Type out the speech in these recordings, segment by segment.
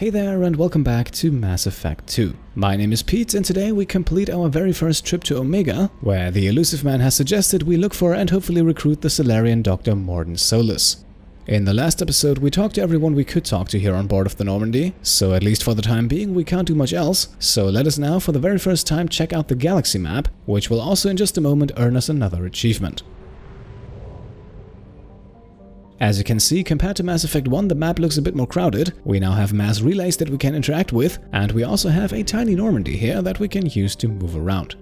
Hey there and welcome back to Mass Effect 2. My name is Pete and today we complete our very first trip to Omega, where the Elusive Man has suggested we look for and hopefully recruit the Salarian Dr. Morden Solus. In the last episode we talked to everyone we could talk to here on board of the Normandy, so at least for the time being we can't do much else, so let us now for the very first time check out the galaxy map, which will also in just a moment earn us another achievement. As you can see, compared to Mass Effect 1, the map looks a bit more crowded. We now have mass relays that we can interact with, and we also have a tiny Normandy here that we can use to move around.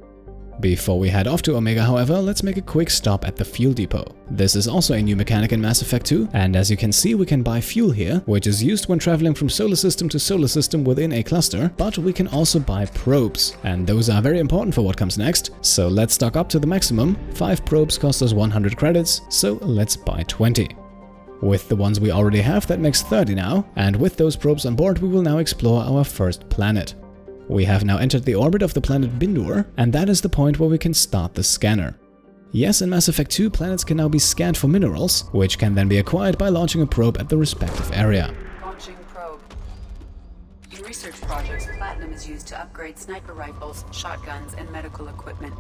Before we head off to Omega, however, let's make a quick stop at the fuel depot. This is also a new mechanic in Mass Effect 2, and as you can see we can buy fuel here, which is used when traveling from solar system to solar system within a cluster, but we can also buy probes, and those are very important for what comes next, so let's stock up to the maximum. 5 probes cost us 100 credits, so let's buy 20. With the ones we already have, that makes 30 now, and with those probes on board we will now explore our first planet. We have now entered the orbit of the planet Bindur, and that is the point where we can start the scanner. Yes, in Mass Effect 2 planets can now be scanned for minerals, which can then be acquired by launching a probe at the respective area. Launching probe. In research projects, platinum is used to upgrade sniper rifles, shotguns, and medical equipment.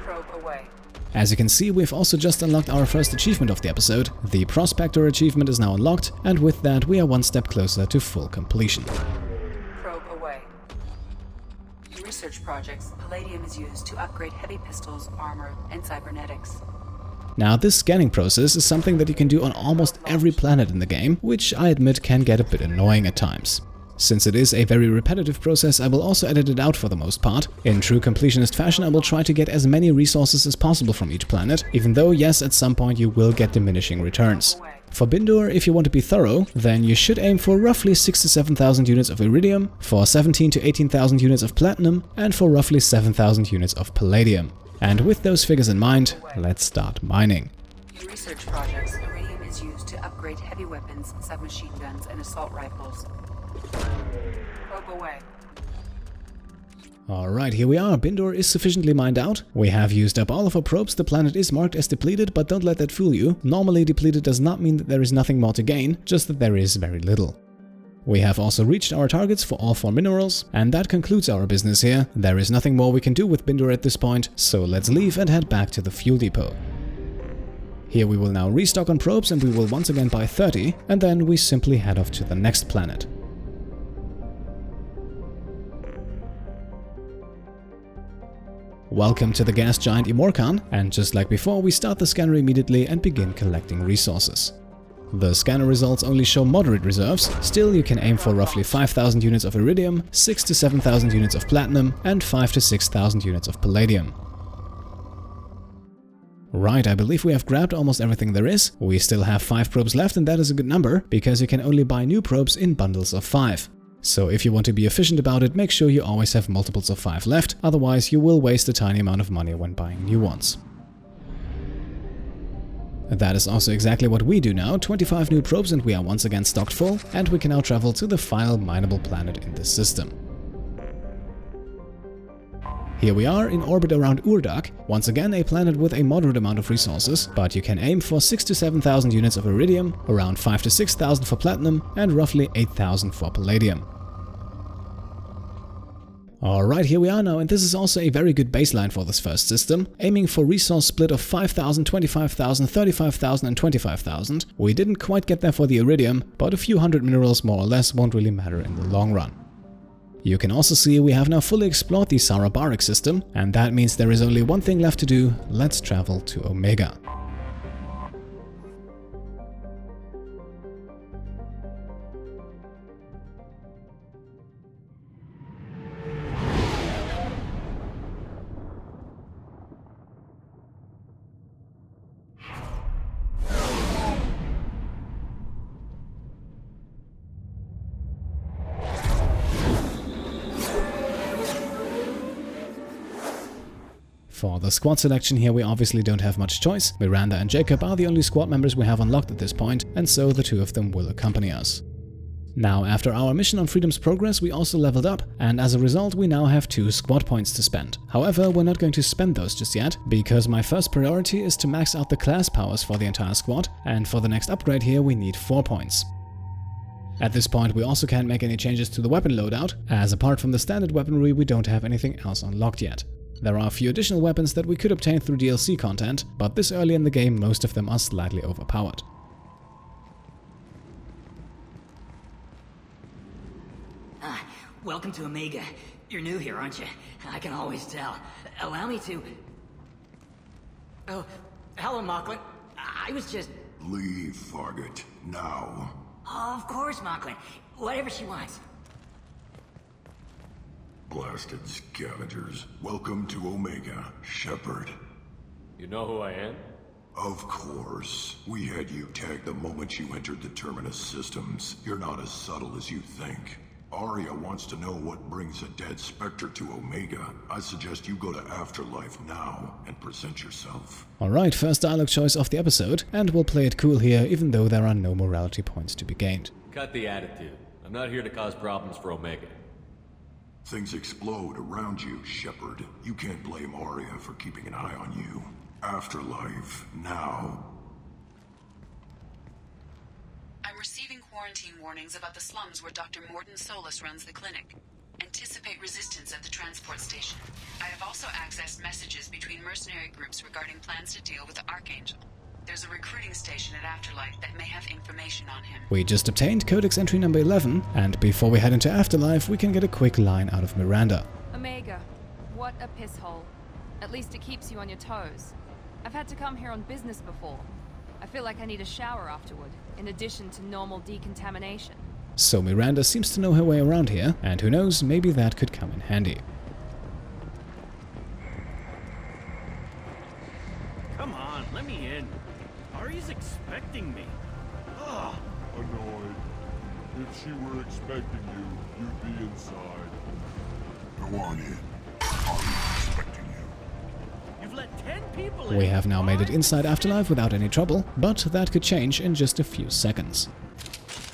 Probe away. As you can see, we've also just unlocked our first achievement of the episode. The Prospector achievement is now unlocked, and with that we are one step closer to full completion. Probe away. In research projects, palladium is used to upgrade heavy pistols, armor, and cybernetics. Now this scanning process is something that you can do on almost every planet in the game, which I admit can get a bit annoying at times. Since it is a very repetitive process, I will also edit it out for the most part. In true completionist fashion, I will try to get as many resources as possible from each planet, even though yes, at some point you will get diminishing returns. For Bindur, if you want to be thorough, then you should aim for roughly 6 to 7,000 units of iridium, for 17 to 18,000 units of platinum, and for roughly 7,000 units of palladium. And with those figures in mind, let's start mining. In research projects, iridium is used to upgrade heavy weapons, submachine guns, and assault rifles. Probe away. Alright, here we are. Bindur is sufficiently mined out. We have used up all of our probes. The planet is marked as depleted, but don't let that fool you. Normally depleted does not mean that there is nothing more to gain, just that there is very little. We have also reached our targets for all 4 minerals, and that concludes our business here. There is nothing more we can do with Bindur at this point, so let's leave and head back to the fuel depot. Here we will now restock on probes and we will once again buy 30, and then we simply head off to the next planet. Welcome to the gas giant Imorkan, and just like before we start the scanner immediately and begin collecting resources. The scanner results only show moderate reserves, still you can aim for roughly 5,000 units of iridium, 6 to 7,000 units of platinum, and 5 to 6,000 units of palladium. Right, I believe we have grabbed almost everything there is. We still have 5 probes left, and that is a good number, because you can only buy new probes in bundles of 5. So if you want to be efficient about it, make sure you always have multiples of 5 left, otherwise you will waste a tiny amount of money when buying new ones. That is also exactly what we do now. 25 new probes and we are once again stocked full, and we can now travel to the final mineable planet in this system. Here we are in orbit around Urdak, once again a planet with a moderate amount of resources, but you can aim for 6 to 7,000 units of iridium, around 5 to 6,000 for platinum, and roughly 8,000 for palladium. Alright, here we are now, and this is also a very good baseline for this first system, aiming for resource split of 5,000, 25,000, 35,000 and 25,000. We didn't quite get there for the iridium, but a few hundred minerals more or less won't really matter in the long run. You can also see we have now fully explored the Sarabaric system, and that means there is only one thing left to do. Let's travel to Omega. For the squad selection here we obviously don't have much choice. Miranda and Jacob are the only squad members we have unlocked at this point, and so the 2 of them will accompany us. Now, after our mission on Freedom's Progress, we also leveled up, and as a result we now have 2 squad points to spend. However, we're not going to spend those just yet, because my first priority is to max out the class powers for the entire squad, and for the next upgrade here we need 4 points. At this point, we also can't make any changes to the weapon loadout, as apart from the standard weaponry, we don't have anything else unlocked yet. There are a few additional weapons that we could obtain through DLC content, but this early in the game, most of them are slightly overpowered. Welcome to Omega. You're new here, aren't you? I can always tell. Allow me to... Oh, hello, Mocklin. I was just... Leave, Fargate. Now. Oh, of course, Mocklin. Whatever she wants. Blasted scavengers. Welcome to Omega, Shepard. You know who I am? Of course. We had you tagged the moment you entered the Terminus systems. You're not as subtle as you think. Aria wants to know what brings a dead Spectre to Omega. I suggest you go to Afterlife now and present yourself. Alright, first dialogue choice of the episode, and we'll play it cool here even though there are no morality points to be gained. Cut the attitude. I'm not here to cause problems for Omega. Things explode around you, Shepard. You can't blame Aria for keeping an eye on you. Afterlife, now. I'm receiving quarantine warnings about the slums where Dr. Morden Solus runs the clinic. Anticipate resistance at the transport station. I have also accessed messages between mercenary groups regarding plans to deal with the Archangel. There's a recruiting station at Afterlife that may have information on him. We just obtained Codex entry number 11, and before we head into Afterlife, we can get a quick line out of Miranda. Omega, what a piss hole. At least it keeps you on your toes. I've had to come here on business before. I feel like I need a shower afterward, in addition to normal decontamination. So Miranda seems to know her way around here, and who knows, maybe that could come in handy. Come on, let me in. Aria's expecting me. Ugh. Annoyed. If she were expecting you, you'd be inside. Go on in. Aria's expecting you. You've let 10 people in. We have now made it inside Afterlife without any trouble, but that could change in just a few seconds.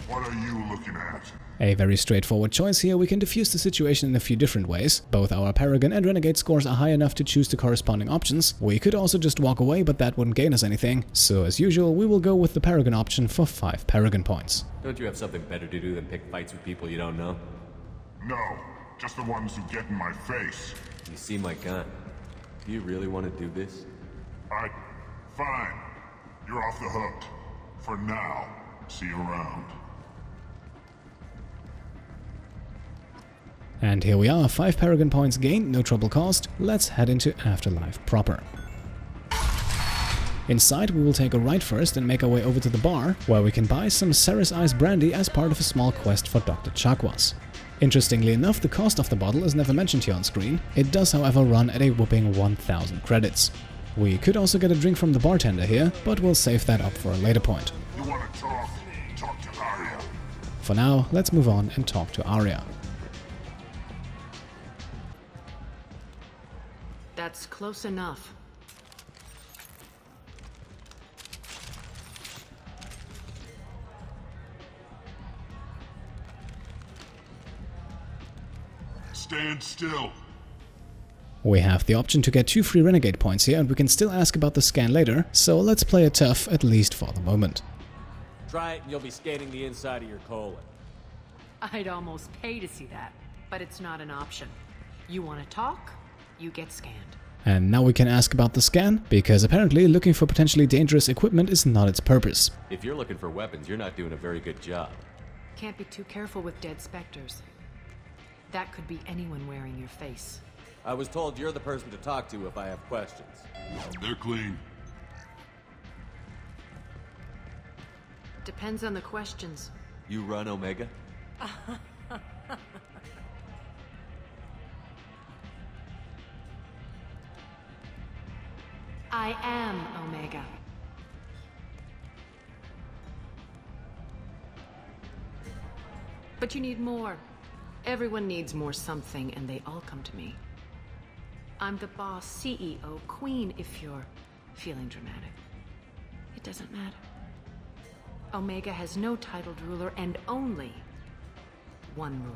What are you looking at? A very straightforward choice here. We can diffuse the situation in a few different ways. Both our Paragon and Renegade scores are high enough to choose the corresponding options. We could also just walk away, but that wouldn't gain us anything. So as usual, we will go with the Paragon option for 5 Paragon points. Don't you have something better to do than pick fights with people you don't know? No, just the ones who get in my face. You seem like God. Do you really want to do this? Fine. You're off the hook. For now. See you around. And here we are, 5 Paragon points gained, no trouble caused. Let's head into Afterlife proper. Inside, we will take a right first and make our way over to the bar, where we can buy some Ceres Ice Brandy as part of a small quest for Dr. Chakwas. Interestingly enough, the cost of the bottle is never mentioned here on screen. It does, however, run at a whopping 1000 credits. We could also get a drink from the bartender here, but we'll save that up for a later point. You want to talk? Talk to Aria. For now, let's move on and talk to Aria. That's close enough. Stand still. We have the option to get 2 free Renegade points here, and we can still ask about the scan later, so let's play it tough, at least for the moment. Try it and you'll be scanning the inside of your colon. I'd almost pay to see that, but it's not an option. You want to talk? You get scanned. And now we can ask about the scan, because apparently looking for potentially dangerous equipment is not its purpose. If you're looking for weapons, you're not doing a very good job. Can't be too careful with dead specters. That could be anyone wearing your face. I was told you're the person to talk to if I have questions. They're clean. Depends on the questions. You run Omega? I am Omega. But you need more. Everyone needs more something, and they all come to me. I'm the boss, CEO, queen, if you're feeling dramatic. It doesn't matter. Omega has no titled ruler and only one rule.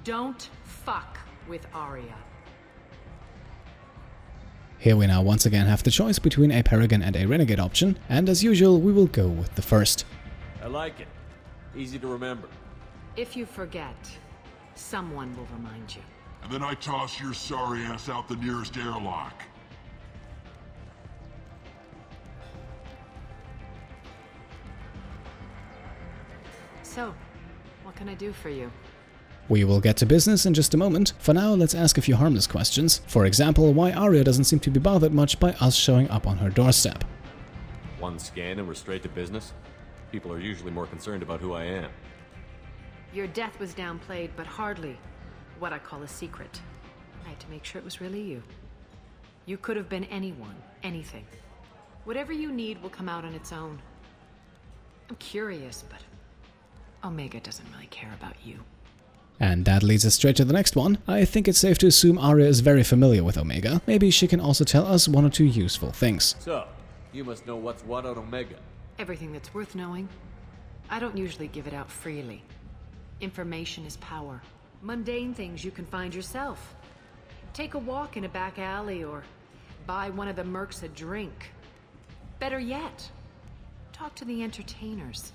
Don't fuck with Aria. Here we now once again have the choice between a Paragon and a Renegade option, and as usual we will go with the first. I like it. Easy to remember. If you forget, someone will remind you. And then I toss your sorry ass out the nearest airlock. So, what can I do for you? We will get to business in just a moment. For now, let's ask a few harmless questions. For example, why Aria doesn't seem to be bothered much by us showing up on her doorstep. One scan and we're straight to business? People are usually more concerned about who I am. Your death was downplayed, but hardly what I call a secret. I had to make sure it was really you. You could have been anyone, anything. Whatever you need will come out on its own. I'm curious, but Omega doesn't really care about you. And that leads us straight to the next one. I think it's safe to assume Aria is very familiar with Omega. Maybe she can also tell us one or two useful things. So, you must know what's what on Omega. Everything that's worth knowing. I don't usually give it out freely. Information is power. Mundane things you can find yourself. Take a walk in a back alley or buy one of the mercs a drink. Better yet, talk to the entertainers.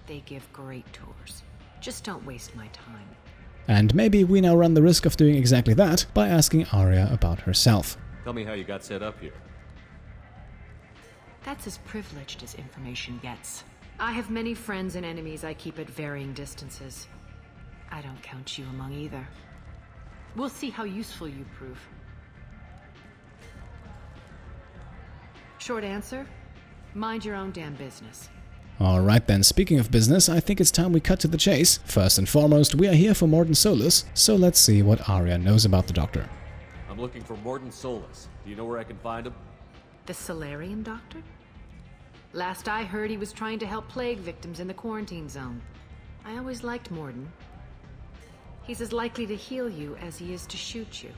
They give great tours. Just don't waste my time. And maybe we now run the risk of doing exactly that by asking Aria about herself. Tell me how you got set up here. That's as privileged as information gets. I have many friends and enemies I keep at varying distances. I don't count you among either. We'll see how useful you prove. Short answer, mind your own damn business. Alright then, speaking of business, I think it's time we cut to the chase. First and foremost, we are here for Morden Solus, so let's see what Aria knows about the Doctor. I'm looking for Morden Solus. Do you know where I can find him? The Solarian Doctor? Last I heard, he was trying to help plague victims in the quarantine zone. I always liked Morden. He's as likely to heal you as he is to shoot you.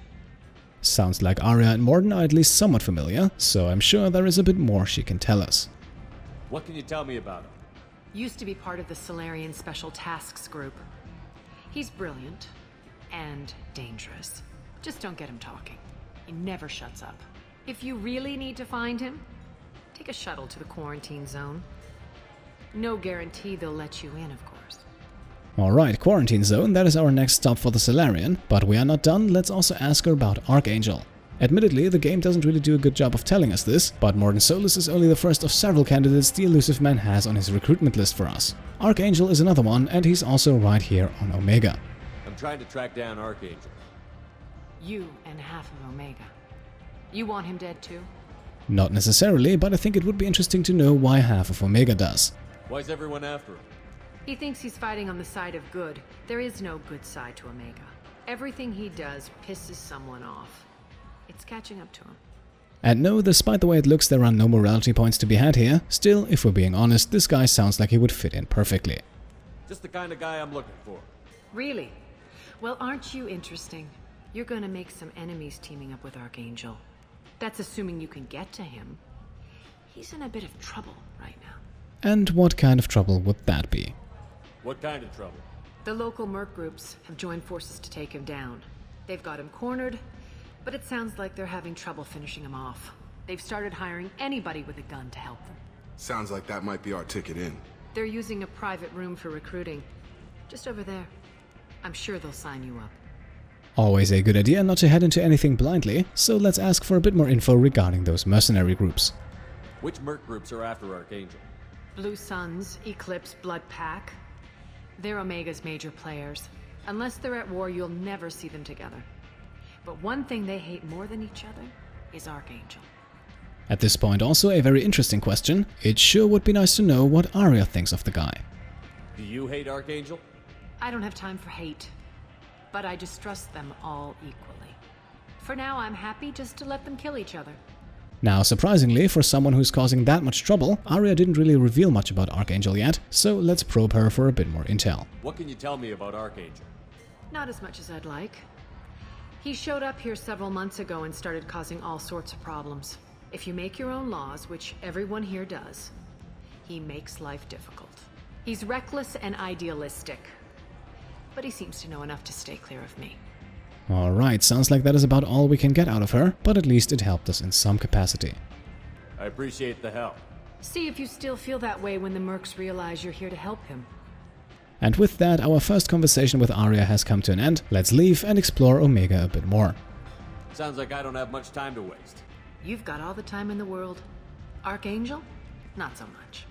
Sounds like Aria and Morden are at least somewhat familiar, so I'm sure there is a bit more she can tell us. What can you tell me about him? Used to be part of the Solarian Special Tasks Group. He's brilliant and dangerous. Just don't get him talking. He never shuts up. If you really need to find him, take a shuttle to the quarantine zone. No guarantee they'll let you in, of course. Alright, quarantine zone, that is our next stop for the Solarian, but we are not done, let's also ask her about Archangel. Admittedly, the game doesn't really do a good job of telling us this, but Morden Solus is only the first of several candidates the Elusive Man has on his recruitment list for us. Archangel is another one, and he's also right here on Omega. I'm trying to track down Archangel. You and half of Omega. You want him dead too? Not necessarily, but I think it would be interesting to know why half of Omega does. Why's everyone after him? He thinks he's fighting on the side of good. There is no good side to Omega. Everything he does pisses someone off. It's catching up to him. And no, despite the way it looks, there are no morality points to be had here. Still, if we're being honest, this guy sounds like he would fit in perfectly. Just the kind of guy I'm looking for. Really? Well, aren't you interesting? You're gonna make some enemies teaming up with Archangel. That's assuming you can get to him. He's in a bit of trouble right now. And what kind of trouble would that be? What kind of trouble? The local merc groups have joined forces to take him down. They've got him cornered, but it sounds like they're having trouble finishing him off. They've started hiring anybody with a gun to help them. Sounds like that might be our ticket in. They're using a private room for recruiting. Just over there. I'm sure they'll sign you up. Always a good idea not to head into anything blindly, so let's ask for a bit more info regarding those mercenary groups. Which merc groups are after Archangel? Blue Suns, Eclipse, Blood Pack. They're Omega's major players. Unless they're at war, you'll never see them together. But one thing they hate more than each other is Archangel. At this point also a very interesting question. It sure would be nice to know what Aria thinks of the guy. Do you hate Archangel? I don't have time for hate, but I distrust them all equally. For now, I'm happy just to let them kill each other. Now, surprisingly, for someone who's causing that much trouble, Aria didn't really reveal much about Archangel yet, so let's probe her for a bit more intel. What can you tell me about Archangel? Not as much as I'd like. He showed up here several months ago and started causing all sorts of problems. If you make your own laws, which everyone here does, he makes life difficult. He's reckless and idealistic, but he seems to know enough to stay clear of me. Alright, sounds like that is about all we can get out of her, but at least it helped us in some capacity. I appreciate the help. See if you still feel that way when the mercs realize you're here to help him. And with that, our first conversation with Aria has come to an end. Let's leave and explore Omega a bit more. Sounds like I don't have much time to waste. You've got all the time in the world. Archangel? Not so much.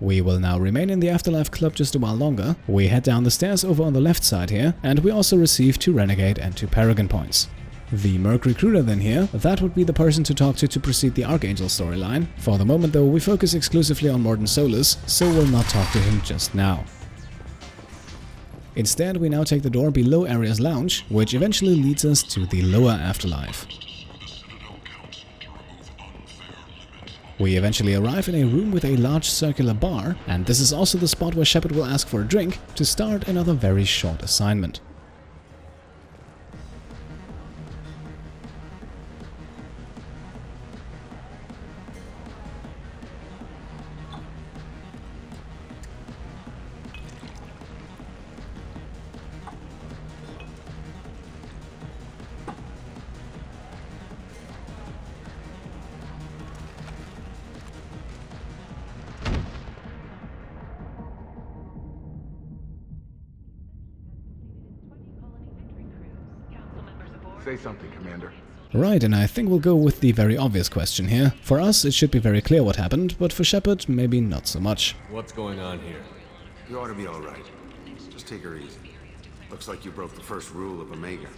We will now remain in the Afterlife Club just a while longer. We head down the stairs over on the left side here, and we also receive 2 Renegade and 2 Paragon points. The Merc Recruiter then here, that would be the person to talk to proceed the Archangel storyline. For the moment though, we focus exclusively on Mordin Solus, so we'll not talk to him just now. Instead, we now take the door below Aria's lounge, which eventually leads us to the lower Afterlife. We eventually arrive in a room with a large circular bar, and this is also the spot where Shepard will ask for a drink to start another very short assignment. Say something, Commander. Right, and I think we'll go with the very obvious question here. For us, it should be very clear what happened, but for Shepard, maybe not so much. What's going on here? You ought to be alright. Just take her easy. Looks like you broke the first rule of Omega.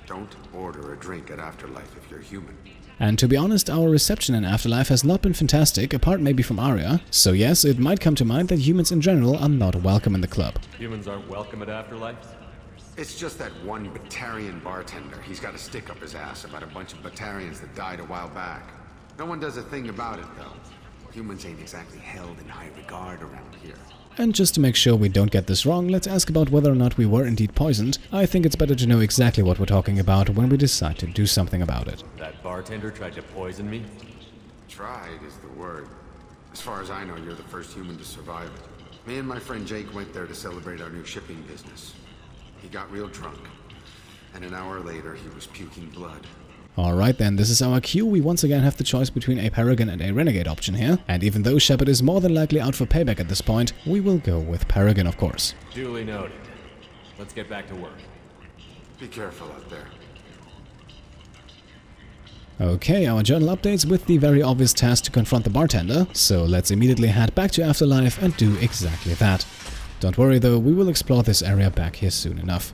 Don't order a drink at Afterlife if you're human. And to be honest, our reception in Afterlife has not been fantastic, apart maybe from Aria. So yes, it might come to mind that humans in general are not welcome in the club. Humans aren't welcome at Afterlife? It's just that one Batarian bartender. He's got a stick up his ass about a bunch of Batarians that died a while back. No one does a thing about it, though. Humans ain't exactly held in high regard around here. And just to make sure we don't get this wrong, let's ask about whether or not we were indeed poisoned. I think it's better to know exactly what we're talking about when we decide to do something about it. That bartender tried to poison me? Tried is the word. As far as I know, you're the first human to survive it. Me and my friend Jake went there to celebrate our new shipping business. He got real drunk, and an hour later he was puking blood. Alright then, this is our cue. We once again have the choice between a Paragon and a Renegade option here, and even though Shepard is more than likely out for payback at this point, we will go with Paragon, of course. Duly noted. Let's get back to work. Be careful out there. Okay, our journal updates with the very obvious task to confront the bartender, so let's immediately head back to Afterlife and do exactly that. Don't worry though, we will explore this area back here soon enough.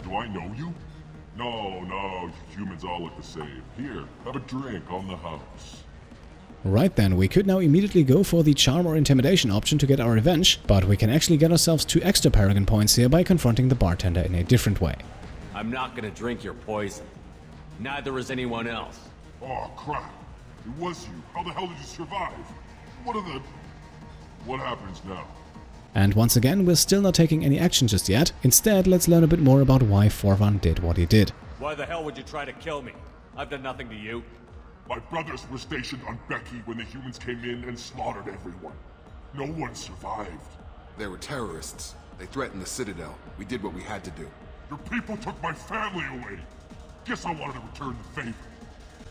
Do I know you? No, humans all look the same. Here, have a drink on the house. Right then, we could now immediately go for the Charm or Intimidation option to get our revenge, but we can actually get ourselves 2 extra Paragon points here by confronting the bartender in a different way. I'm not gonna drink your poison. Neither is anyone else. Oh, crap. It was you. How the hell did you survive? What happens now? And once again, we're still not taking any action just yet. Instead, let's learn a bit more about why Forvan did what he did. Why the hell would you try to kill me? I've done nothing to you. My brothers were stationed on Becky when the humans came in and slaughtered everyone. No one survived. They were terrorists. They threatened the Citadel. We did what we had to do. Your people took my family away. Guess I wanted to return the favor.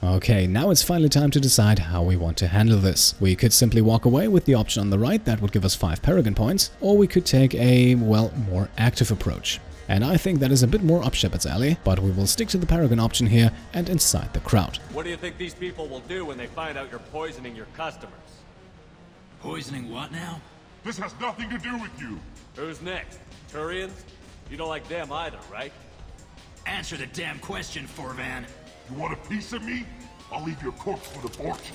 Okay, now it's finally time to decide how we want to handle this. We could simply walk away with the option on the right, that would give us 5 Paragon points, or we could take a, well, more active approach. And I think that is a bit more up Shepard's alley, but we will stick to the Paragon option here and incite the crowd. What do you think these people will do when they find out you're poisoning your customers? Poisoning what now? This has nothing to do with you. Who's next? Turians? You don't like them either, right? Answer the damn question, Forvan. You want a piece of me? I'll leave your corpse for the Borgia.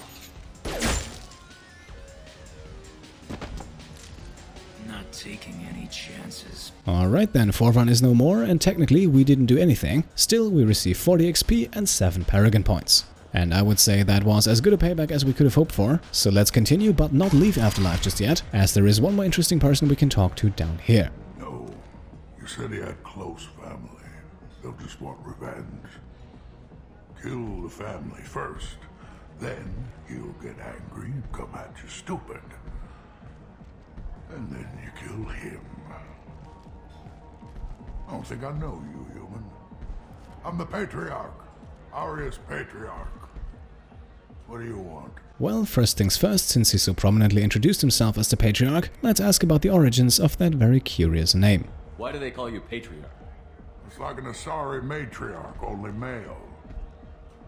Not taking any chances. Alright then, Forvan is no more, and technically we didn't do anything. Still, we received 40 XP and 7 Paragon points. And I would say that was as good a payback as we could have hoped for. So let's continue, but not leave Afterlife just yet, as there is one more interesting person we can talk to down here. No, you said he had close family. They'll just want revenge. Kill the family first. Then he'll get angry and come at you stupid. And then you kill him. I don't think I know you, human. I'm the Patriarch. Aria's Patriarch. What do you want? Well, first things first, since he so prominently introduced himself as the Patriarch, let's ask about the origins of that very curious name. Why do they call you Patriarch? It's like an Asari matriarch, only male.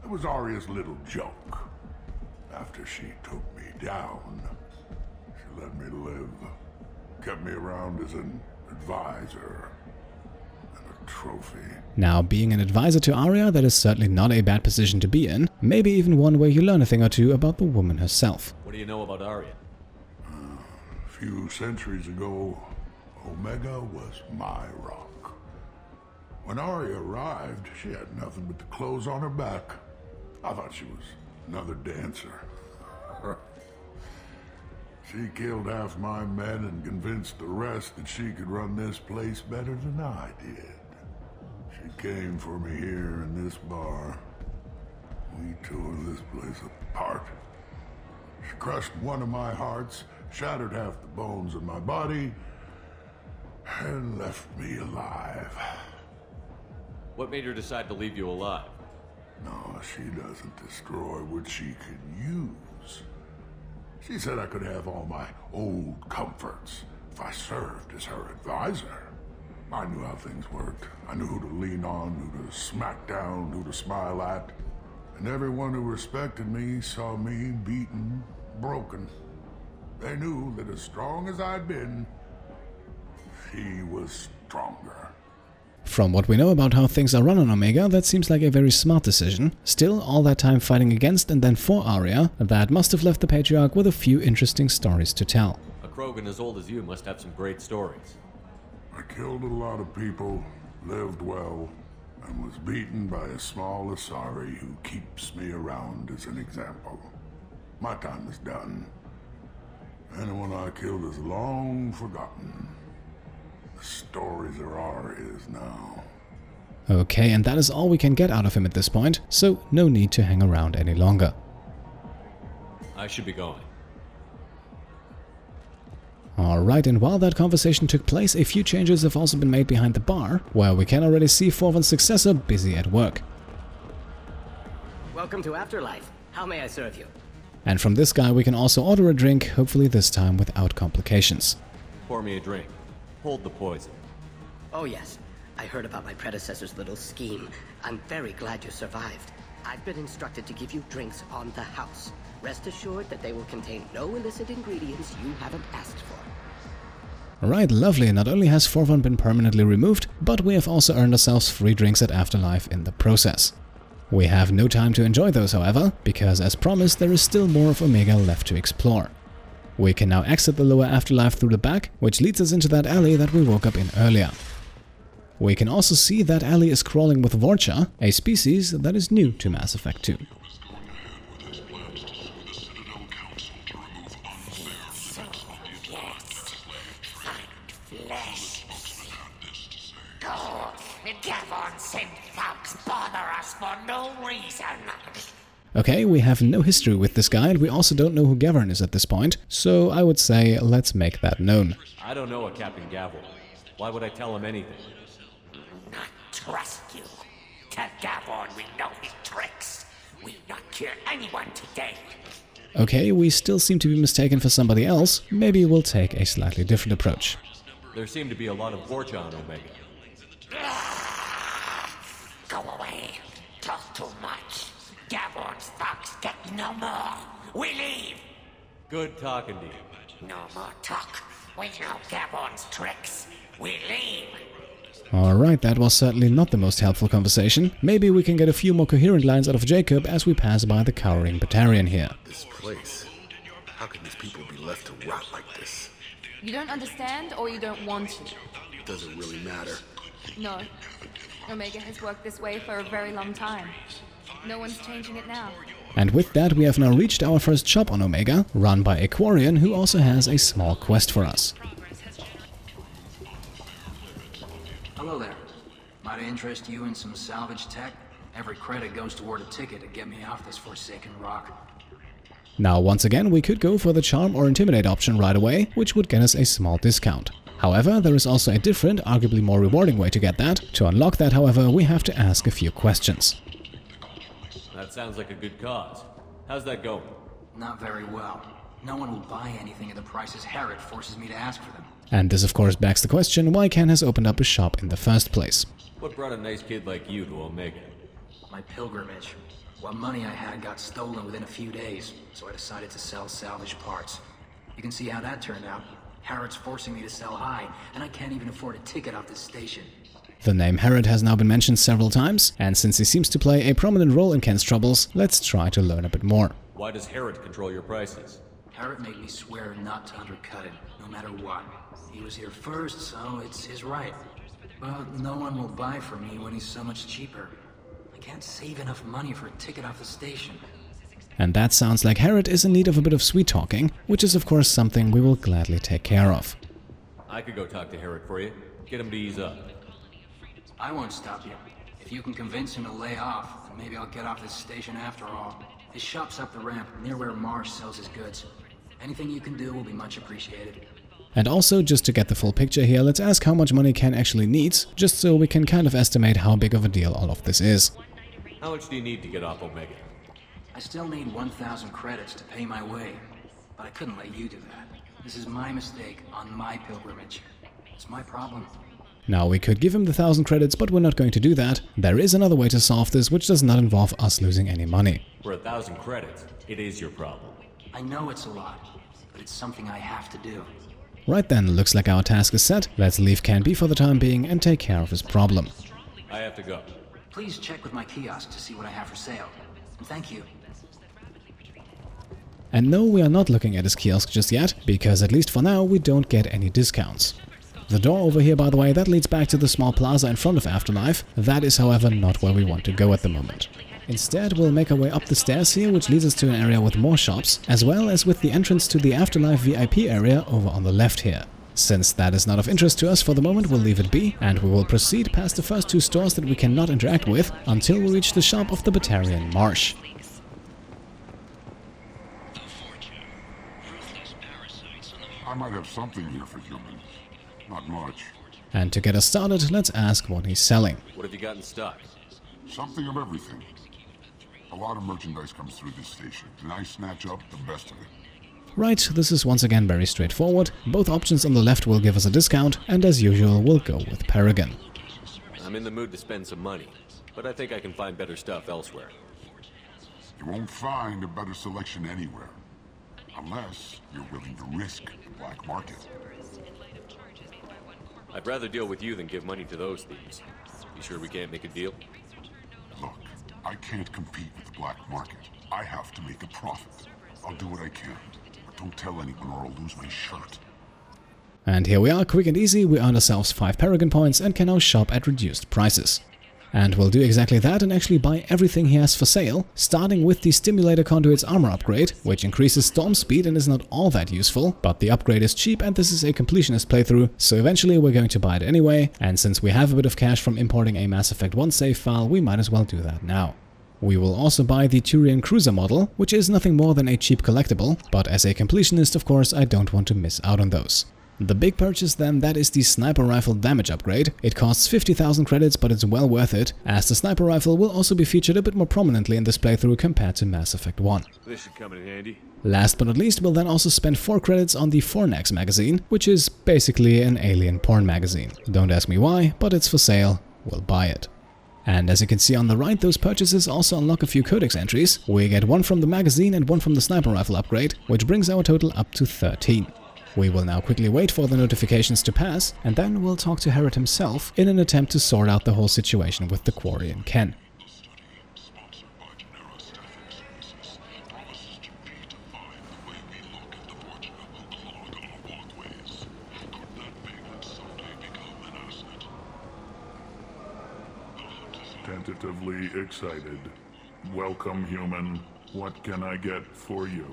It was Aria's little joke. After she took me down, she let me live. Kept me around as an advisor and a trophy. Now, being an advisor to Aria, that is certainly not a bad position to be in. Maybe even one where you learn a thing or two about the woman herself. What do you know about Aria? A few centuries ago, Omega was my rock. When Aria arrived, she had nothing but the clothes on her back. I thought she was another dancer. She killed half my men and convinced the rest that she could run this place better than I did. She came for me here in this bar. We tore this place apart. She crushed one of my hearts, shattered half the bones in my body, and left me alive. What made her decide to leave you alive? No, she doesn't destroy what she can use. She said I could have all my old comforts if I served as her advisor. I knew how things worked. I knew who to lean on, who to smack down, who to smile at. And everyone who respected me saw me beaten, broken. They knew that as strong as I'd been, she was stronger. From what we know about how things are run on Omega, that seems like a very smart decision. Still, all that time fighting against and then for Aria, that must have left the Patriarch with a few interesting stories to tell. A Krogan as old as you must have some great stories. I killed a lot of people, lived well, and was beaten by a small Asari who keeps me around as an example. My time is done. Anyone I killed is long forgotten. The stories are Aria's now. Okay, and that is all we can get out of him at this point, so no need to hang around any longer. I should be going. Alright, and while that conversation took place, a few changes have also been made behind the bar, where we can already see Forvan's successor busy at work. Welcome to Afterlife. How may I serve you? And from this guy we can also order a drink, hopefully this time without complications. Pour me a drink. Hold the poison. Oh yes, I heard about my predecessor's little scheme. I'm very glad you survived. I've been instructed to give you drinks on the house. Rest assured that they will contain no illicit ingredients you haven't asked for. Alright, lovely. Not only has Forvan been permanently removed, but we have also earned ourselves free drinks at Afterlife in the process. We have no time to enjoy those, however, because as promised there is still more of Omega left to explore. We can now exit the lower Afterlife through the back, which leads us into that alley that we woke up in earlier. We can also see that alley is crawling with Vorcha, a species that is new to Mass Effect 2. Okay, we have no history with this guy, and we also don't know who Gavin is at this point, so I would say let's make that known. I don't know a Captain Gavel. Why would I tell him anything? Not trust you. Tell Gavin we know his tricks. We'll not kill anyone today. Okay, we still seem to be mistaken for somebody else. Maybe we'll take a slightly different approach. There seem to be a lot of Vorcha on Omega. Go away. Talk too much. Gavorn's fox get no more. We leave. Good talking to you. No more talk. We know Gavorn's tricks. We leave. Alright, that was certainly not the most helpful conversation. Maybe we can get a few more coherent lines out of Jacob as we pass by the cowering Batarian here. This place. How can these people be left to rot like this? You don't understand or you don't want to? Doesn't really matter. No. Omega has worked this way for a very long time. No one's changing it now. And with that, we have now reached our first shop on Omega, run by a Quarian who also has a small quest for us. Hello there. Might I interest you in some salvage tech? Every credit goes toward a ticket to get me off this forsaken rock. Now, once again, we could go for the Charm or Intimidate option right away, which would get us a small discount. However, there is also a different, arguably more rewarding way to get that. To unlock that, however, we have to ask a few questions. That sounds like a good cause. How's that going? Not very well. No one will buy anything at the prices Herod forces me to ask for them. And this of course begs the question why Ken has opened up a shop in the first place. What brought a nice kid like you to Omega? My pilgrimage. What money I had got stolen within a few days, so I decided to sell salvage parts. You can see how that turned out. Herod's forcing me to sell high, and I can't even afford a ticket off this station. The name Herod has now been mentioned several times, and since he seems to play a prominent role in Ken's troubles, let's try to learn a bit more. Why does Herod control your prices? Herod made me swear not to undercut it, no matter what. He was here first, so it's his right. But no one will buy from me when he's so much cheaper. I can't save enough money for a ticket off the station. And that sounds like Herod is in need of a bit of sweet-talking, which is of course something we will gladly take care of. I could go talk to Herod for you. Get him to ease up. I won't stop you. If you can convince him to lay off, then maybe I'll get off this station after all. His shop's up the ramp, near where Marsh sells his goods. Anything you can do will be much appreciated. And also, just to get the full picture here, let's ask how much money Ken actually needs, just so we can kind of estimate how big of a deal all of this is. How much do you need to get off Omega? I still need 1,000 credits to pay my way, but I couldn't let you do that. This is my mistake on my pilgrimage. It's my problem. Now, we could give him the 1,000 credits, but we're not going to do that. There is another way to solve this, which does not involve us losing any money. For 1,000 credits, it is your problem. I know it's a lot, but it's something I have to do. Right then, looks like our task is set. Let's leave Ken be for the time being and take care of his problem. I have to go. Please check with my kiosk to see what I have for sale. And thank you. And no, we are not looking at his kiosk just yet, because at least for now we don't get any discounts. The door over here, by the way, that leads back to the small plaza in front of Afterlife. That is, however, not where we want to go at the moment. Instead, we'll make our way up the stairs here, which leads us to an area with more shops, as well as with the entrance to the Afterlife VIP area over on the left here. Since that is not of interest to us for the moment, we'll leave it be, and we will proceed past the first two stores that we cannot interact with until we reach the shop of the Batarian Marsh. I might have something here for humans. Not much. And to get us started, let's ask what he's selling. What have you got in stock? Something of everything. A lot of merchandise comes through this station, and I snatch up the best of it. Right, this is once again very straightforward. Both options on the left will give us a discount, and as usual, we'll go with Paragon. I'm in the mood to spend some money, but I think I can find better stuff elsewhere. You won't find a better selection anywhere. Unless you're willing to risk the black market. I'd rather deal with you than give money to those thieves. You sure we can't make a deal? Look, I can't compete with the black market. I have to make a profit. I'll do what I can, but don't tell anyone or I'll lose my shirt. And here we are, quick and easy. We earned ourselves 5 Paragon points and can now shop at reduced prices. And we'll do exactly that and actually buy everything he has for sale, starting with the Stimulator Conduit's armor upgrade, which increases storm speed and is not all that useful, but the upgrade is cheap and this is a completionist playthrough, so eventually we're going to buy it anyway, and since we have a bit of cash from importing a Mass Effect 1 save file, we might as well do that now. We will also buy the Turian Cruiser model, which is nothing more than a cheap collectible, but as a completionist, of course, I don't want to miss out on those. The big purchase then, that is the sniper rifle damage upgrade. It costs 50,000 credits, but it's well worth it, as the sniper rifle will also be featured a bit more prominently in this playthrough compared to Mass Effect 1. This should come in handy. Last but not least, we'll then also spend 4 credits on the Fornax magazine, which is basically an alien porn magazine. Don't ask me why, but it's for sale. We'll buy it. And as you can see on the right, those purchases also unlock a few Codex entries. We get one from the magazine and one from the sniper rifle upgrade, which brings our total up to 13. We will now quickly wait for the notifications to pass, and then we'll talk to Herod himself in an attempt to sort out the whole situation with the Quarian Ken. Tentatively excited. Welcome, human. What can I get for you?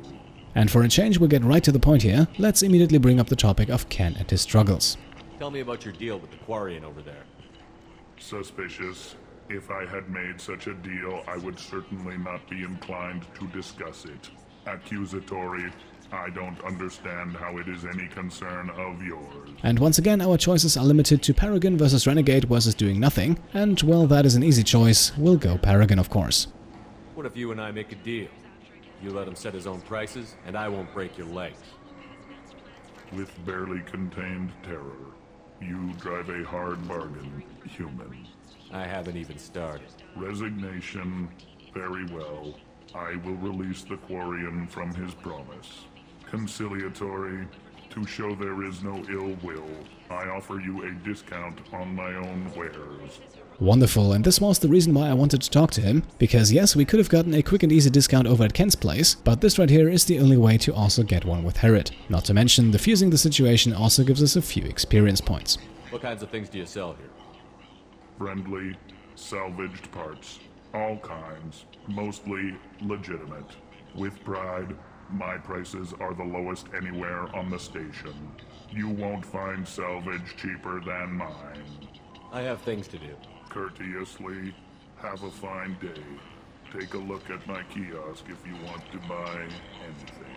And for a change, we'll get right to the point here. Let's immediately bring up the topic of Ken and his struggles. Tell me about your deal with the Quarian over there. Suspicious. If I had made such a deal, I would certainly not be inclined to discuss it. Accusatory, I don't understand how it is any concern of yours. And once again, our choices are limited to Paragon versus Renegade versus doing nothing, and well, that is an easy choice. We'll go Paragon, of course. What if you and I make a deal? You let him set his own prices, and I won't break your legs. With barely contained terror, you drive a hard bargain, human. I haven't even started. Resignation, very well. I will release the Quarian from his promise. Conciliatory, to show there is no ill will, I offer you a discount on my own wares. Wonderful, and this was the reason why I wanted to talk to him, because yes, we could have gotten a quick and easy discount over at Ken's place, but this right here is the only way to also get one with Herod. Not to mention, diffusing the situation also gives us a few experience points. What kinds of things do you sell here? Friendly, salvaged parts, all kinds, mostly legitimate. With pride, my prices are the lowest anywhere on the station. You won't find salvage cheaper than mine. I have things to do. Courteously, have a fine day. Take a look at my kiosk if you want to buy anything.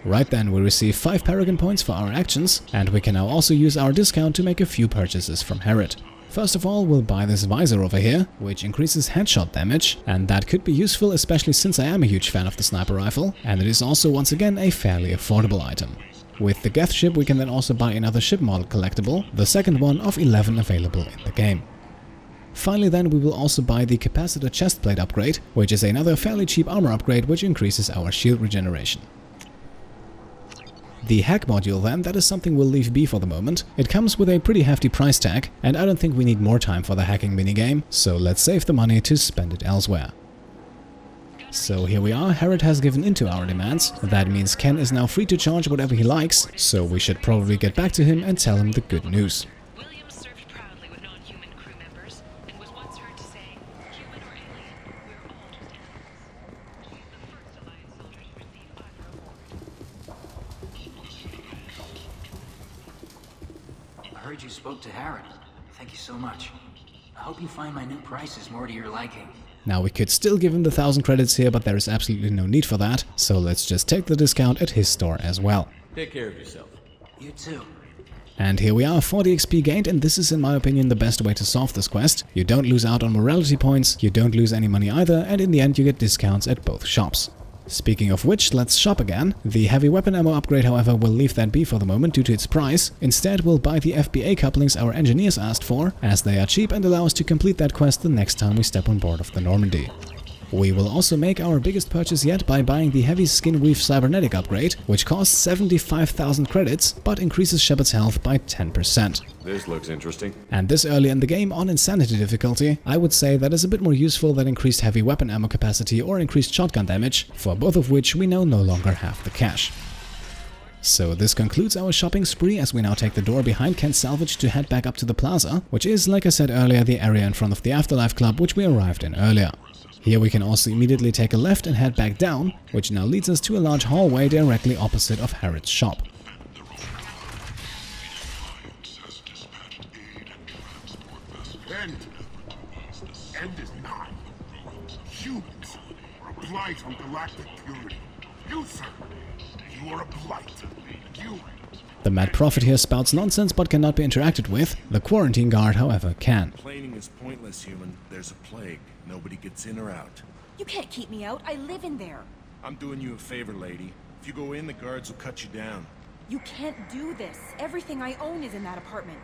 Right then, we receive 5 Paragon points for our actions, and we can now also use our discount to make a few purchases from Herod. First of all, we'll buy this visor over here, which increases headshot damage, and that could be useful especially since I am a huge fan of the sniper rifle, and it is also once again a fairly affordable item. With the Geth ship we can then also buy another ship model collectible, the second one of 11 available in the game. Finally then we will also buy the Capacitor chestplate upgrade, which is another fairly cheap armor upgrade which increases our shield regeneration. The hack module then, that is something we'll leave be for the moment. It comes with a pretty hefty price tag, and I don't think we need more time for the hacking minigame, so let's save the money to spend it elsewhere. So here we are, Herod has given into our demands. That means Ken is now free to charge whatever he likes, so we should probably get back to him and tell him the good news. I heard you spoke to Herod. Thank you so much. I hope you find my new prices more to your liking. Now we could still give him the 1000 credits here, but there is absolutely no need for that, so let's just take the discount at his store as well. Take care of yourself. You too. And here we are, 40 XP gained, and this is in my opinion the best way to solve this quest. You don't lose out on morality points, you don't lose any money either, and in the end you get discounts at both shops. Speaking of which, let's shop again. The heavy weapon ammo upgrade, however, will leave that be for the moment due to its price. Instead, we'll buy the FBA couplings our engineers asked for, as they are cheap and allow us to complete that quest the next time we step on board of the Normandy. We will also make our biggest purchase yet by buying the heavy skin weave cybernetic upgrade, which costs 75,000 credits, but increases Shepard's health by 10%. This looks interesting. And this early in the game on Insanity difficulty, I would say that is a bit more useful than increased heavy weapon ammo capacity or increased shotgun damage, for both of which we now no longer have the cash. So this concludes our shopping spree, as we now take the door behind Ken's salvage to head back up to the plaza, which is, like I said earlier, the area in front of the Afterlife Club which we arrived in earlier. Here we can also immediately take a left and head back down, which now leads us to a large hallway directly opposite of Herod's shop. End is not. Humans are a blight on galactic purity. You, sir, you are a blight. You. The Mad Prophet here spouts nonsense but cannot be interacted with. The Quarantine Guard, however, can. Complaining is pointless, human. There's a plague. Nobody gets in or out. You can't keep me out. I live in there. I'm doing you a favor, lady. If you go in, the guards will cut you down. You can't do this. Everything I own is in that apartment.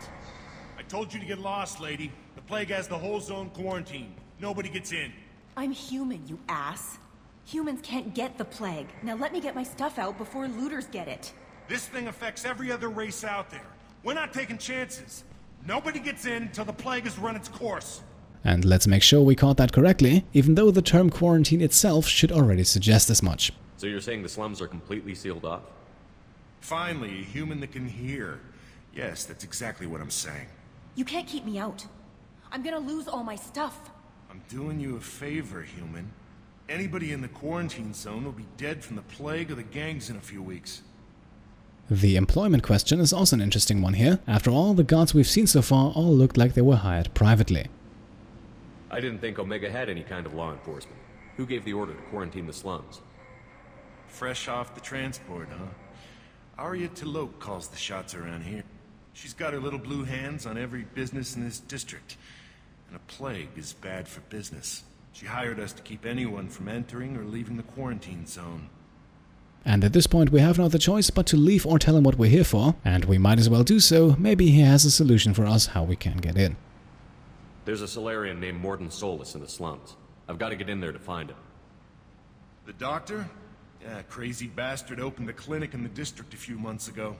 I told you to get lost, lady. The plague has the whole zone quarantined. Nobody gets in. I'm human, you ass. Humans can't get the plague. Now let me get my stuff out before looters get it. This thing affects every other race out there. We're not taking chances. Nobody gets in until the plague has run its course. And let's make sure we caught that correctly, even though the term quarantine itself should already suggest as much. So you're saying the slums are completely sealed off? Finally, a human that can hear. Yes, that's exactly what I'm saying. You can't keep me out. I'm gonna lose all my stuff. I'm doing you a favor, human. Anybody in the quarantine zone will be dead from the plague or the gangs in a few weeks. The employment question is also an interesting one here. After all, the guards we've seen so far all looked like they were hired privately. I didn't think Omega had any kind of law enforcement. Who gave the order to quarantine the slums? Fresh off the transport, huh? Aria calls the shots around here. She's got her little blue hands on every business in this district. And a plague is bad for business. She hired us to keep anyone from entering or leaving the quarantine zone. And at this point we have no other choice but to leave or tell him what we're here for, and we might as well do so. Maybe he has a solution for us how we can get in. There's a Solarian named Morden Solus in the slums. I've got to get in there to find him. The doctor? Yeah, crazy bastard opened a clinic in the district a few months ago.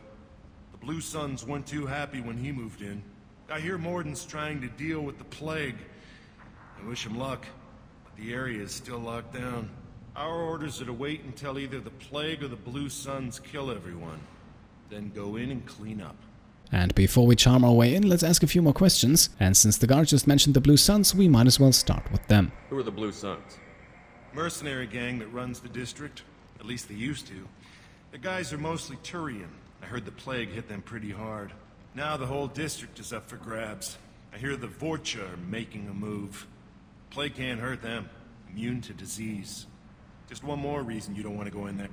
The Blue Suns weren't too happy when he moved in. I hear Morden's trying to deal with the plague. I wish him luck, but the area is still locked down. Our orders are to wait until either the plague or the Blue Suns kill everyone. Then go in and clean up. And before we charm our way in, let's ask a few more questions. And since the guard just mentioned the Blue Suns, we might as well start with them. Who are the Blue Suns? Mercenary gang that runs the district. At least they used to. The guys are mostly Turian. I heard the plague hit them pretty hard. Now the whole district is up for grabs. I hear the Vorcha are making a move. Plague can't hurt them. Immune to disease. Just one more reason you don't want to go in there.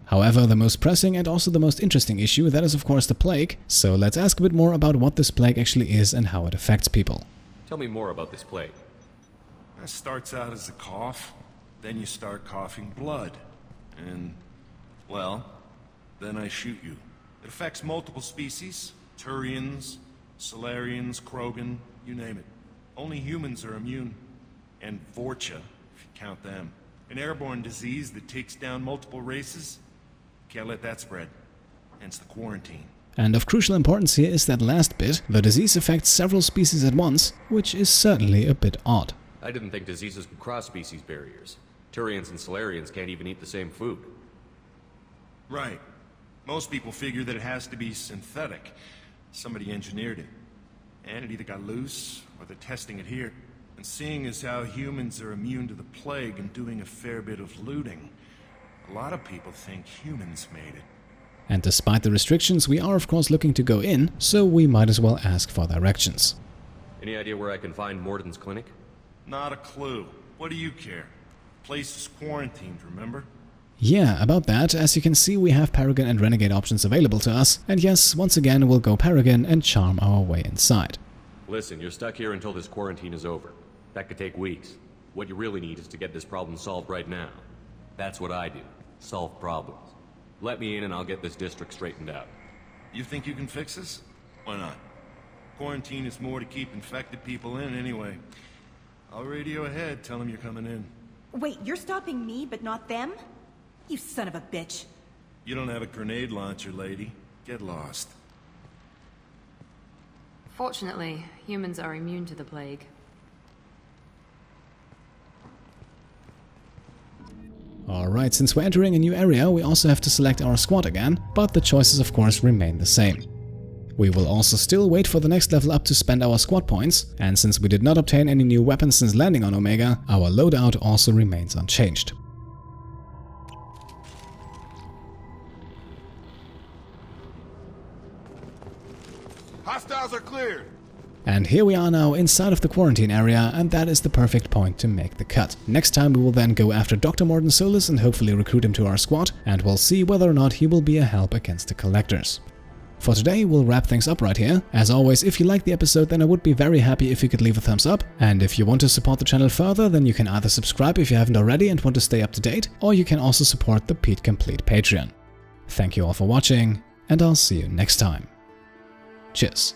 However, the most pressing and also the most interesting issue, that is of course the plague. So let's ask a bit more about what this plague actually is and how it affects people. Tell me more about this plague. It starts out as a cough, then you start coughing blood. And, well, then I shoot you. It affects multiple species. Turians, Solarians, Krogan, you name it. Only humans are immune. And Vorcha, if you count them. An airborne disease that takes down multiple races. Can't let that spread. Hence the quarantine. And of crucial importance here is that last bit. The disease affects several species at once, which is certainly a bit odd. I didn't think diseases could cross species barriers. Turians and Solarians can't even eat the same food. Right. Most people figure that it has to be synthetic. Somebody engineered it. And it either got loose, or they're testing it here. And seeing as how humans are immune to the plague and doing a fair bit of looting, a lot of people think humans made it. And despite the restrictions, we are of course looking to go in, so we might as well ask for directions. Any idea where I can find Morden's clinic? Not a clue. What do you care? The place is quarantined, remember? Yeah, about that. As you can see, we have Paragon and Renegade options available to us. And yes, once again, we'll go Paragon and charm our way inside. Listen, you're stuck here until this quarantine is over. That could take weeks. What you really need is to get this problem solved right now. That's what I do. Solve problems. Let me in and I'll get this district straightened out. You think you can fix this? Why not? Quarantine is more to keep infected people in anyway. I'll radio ahead, tell them you're coming in. Wait, you're stopping me, but not them? You son of a bitch. You don't have a grenade launcher, lady. Get lost. Fortunately, humans are immune to the plague. Alright, since we're entering a new area, we also have to select our squad again, but the choices of course remain the same. We will also still wait for the next level up to spend our squad points, and since we did not obtain any new weapons since landing on Omega, our loadout also remains unchanged. Hostiles are cleared! And here we are now inside of the quarantine area, and that is the perfect point to make the cut. Next time we will then go after Dr. Morden Solus and hopefully recruit him to our squad, and we'll see whether or not he will be a help against the Collectors. For today, we'll wrap things up right here. As always, if you liked the episode, then I would be very happy if you could leave a thumbs up. And if you want to support the channel further, then you can either subscribe if you haven't already and want to stay up to date, or you can also support the Pete Complete Patreon. Thank you all for watching, and I'll see you next time. Cheers.